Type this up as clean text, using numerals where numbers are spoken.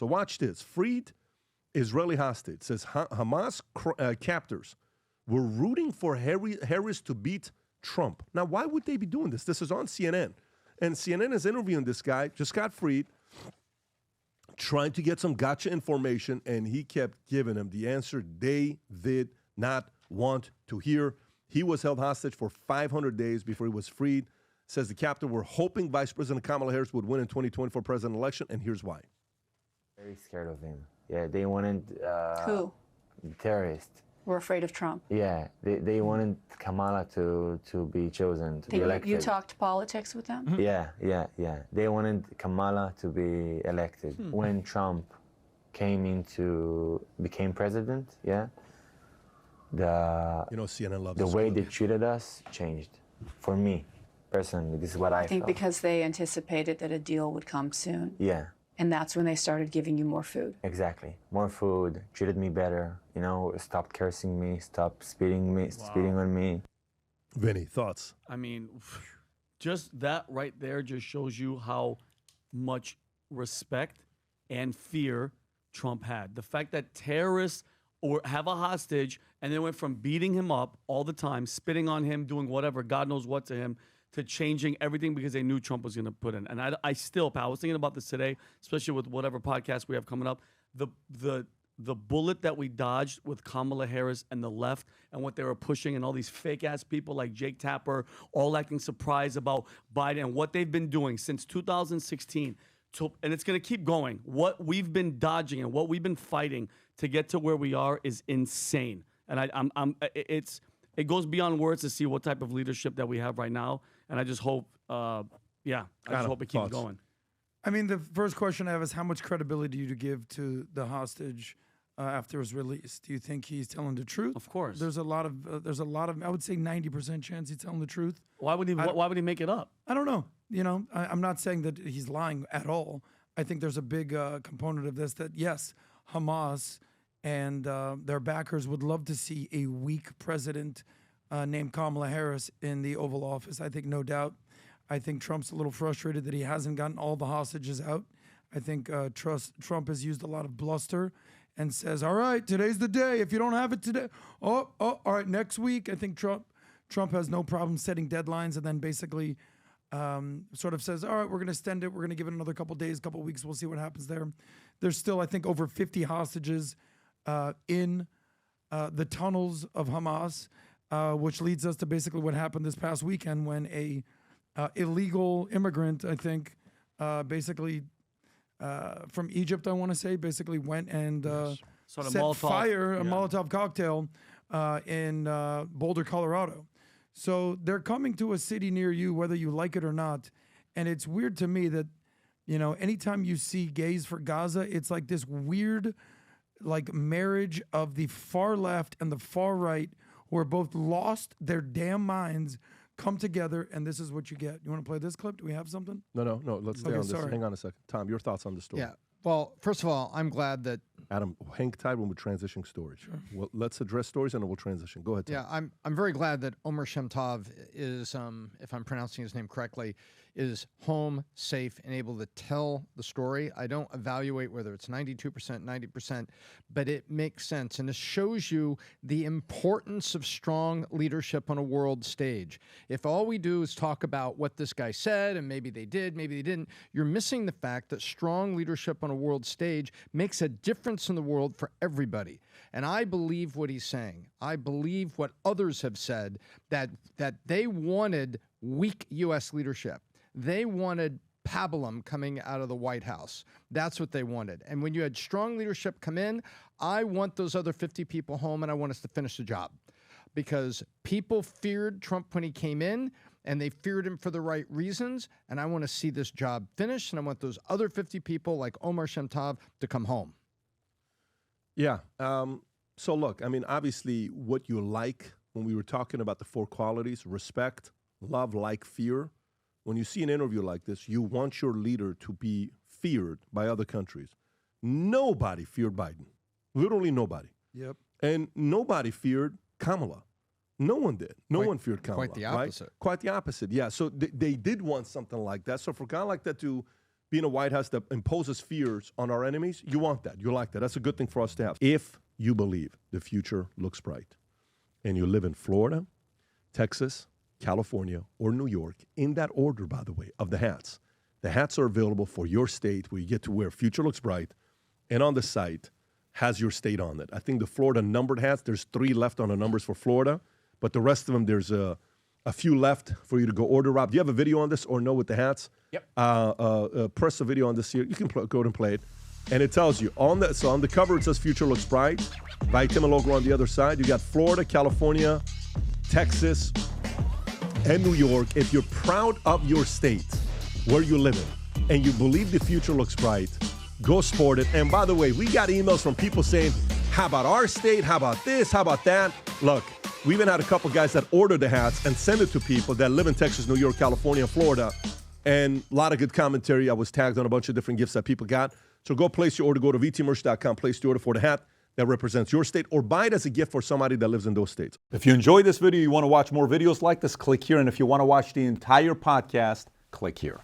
So watch this. Freed Israeli hostage. It says Hamas captors were rooting for Harris to beat Trump. Now, why would they be doing this? This is on CNN. And CNN is interviewing this guy, just got freed, trying to get some gotcha information, and he kept giving them the answer they did not want to hear. He was held hostage for 500 days before he was freed. Says the captor were hoping Vice President Kamala Harris would win in 2024 presidential election, and here's why. Very scared of him. Yeah, they wanted... Who? Terrorists. We're afraid of Trump. Yeah, they wanted Kamala to be chosen, to be elected. You talked politics with them? Yeah. They wanted Kamala to be elected. When Trump became president, CNN loves the way they treated us changed. For me, personally, this is what I think felt. because they anticipated that a deal would come soon. Yeah. And that's when they started giving you more food. Exactly. More food, treated me better, stopped cursing me, stopped spitting on me. Vinny, thoughts? I mean, just that right there just shows you how much respect and fear Trump had. The fact that terrorists or have a hostage and they went from beating him up all the time, spitting on him, doing whatever, God knows what to him, to changing everything because they knew Trump was going to put in. And I still, pal, I was thinking about this today, especially with whatever podcast we have coming up. The bullet that we dodged with Kamala Harris and the left and what they were pushing and all these fake-ass people like Jake Tapper all acting surprised about Biden and what they've been doing since 2016. And it's going to keep going. What we've been dodging and what we've been fighting to get to where we are is insane. And it goes beyond words to see what type of leadership that we have right now. And I just hope, I just hope it keeps going. I mean, the first question I have is how much credibility do you give to the hostage after his release? Do you think he's telling the truth? Of course. There's a lot of, I would say 90% chance he's telling the truth. Why would he make it up? I don't know. I'm not saying that he's lying at all. I think there's a big component of this that, yes, Hamas and their backers would love to see a weak president named Kamala Harris in the Oval Office. I think no doubt. I think Trump's a little frustrated that he hasn't gotten all the hostages out. I think Trump has used a lot of bluster and says, all right, today's the day. If you don't have it today, all right, next week. I think Trump has no problem setting deadlines and then basically sort of says, all right, we're going to extend it. We're going to give it another couple days, couple weeks. We'll see what happens there. There's still, I think, over 50 hostages in the tunnels of Hamas, which leads us to basically what happened this past weekend when a illegal immigrant, I think, basically from Egypt, I want to say, basically went and set fire, a Molotov cocktail in Boulder, Colorado. So they're coming to a city near you, whether you like it or not. And it's weird to me that, anytime you see Gays for Gaza, it's like this weird, marriage of the far left and the far right who are both lost their damn minds, come together, and this is what you get. You want to play this clip? Do we have something? No. Let's stay on this. Sorry. Hang on a second. Tom, your thoughts on the story? Yeah. Well, first of all, I'm glad that... Adam, hang tight when we're transitioning stories. Sure. Well, let's address stories and then we'll transition. Go ahead, Tom. Yeah, I'm very glad that Omer Shemtov is, if I'm pronouncing his name correctly, is home, safe, and able to tell the story. I don't evaluate whether it's 92%, 90%, but it makes sense. And this shows you the importance of strong leadership on a world stage. If all we do is talk about what this guy said, and maybe they did, maybe they didn't, you're missing the fact that strong leadership on a world stage makes a difference in the world for everybody. And I believe what he's saying. I believe what others have said, that they wanted weak U.S. leadership. They wanted pablum coming out of the White House. That's what they wanted. And when you had strong leadership come in, I want those other 50 people home, and I want us to finish the job. Because people feared Trump when he came in, and they feared him for the right reasons, and I want to see this job finished, and I want those other 50 people like Omer Shemtov to come home. Yeah. So look, I mean, obviously what you like when we were talking about the four qualities, respect, love, like, fear. When you see an interview like this, you want your leader to be feared by other countries. Nobody feared Biden. Literally nobody. Yep. And nobody feared Kamala. No one did. No one feared Kamala. Quite the opposite. Right? Quite the opposite, yeah. So they did want something like that. So for a guy like that to being a White House that imposes fears on our enemies, you want that. You like that. That's a good thing for us to have. If you believe the future looks bright and you live in Florida, Texas, California, or New York, in that order, by the way, of the hats. The hats are available for your state where you get to wear Future Looks Bright, and on the site has your state on it. I think the Florida numbered hats, there's 3 left on the numbers for Florida, but the rest of them, there's a few left for you to go order. Rob, do you have a video on this or no with the hats? Yep. Press the video on this here. You can go ahead and play it. And it tells you, on the cover it says Future Looks Bright. Valuetainment logo on the other side. You got Florida, California, Texas, and New York. If you're proud of your state, where you live in, and you believe the future looks bright, go sport it. And by the way, we got emails from people saying, how about our state? How about this? How about that? Look, we even had a couple guys that ordered the hats and sent it to people that live in Texas, New York, California, and Florida. And a lot of good commentary. I was tagged on a bunch of different gifts that people got. So go place your order. Go to vtmerch.com, place the order for the hat that represents your state, or buy it as a gift for somebody that lives in those states. If you enjoyed this video, you want to watch more videos like this, click here. And if you want to watch the entire podcast, click here.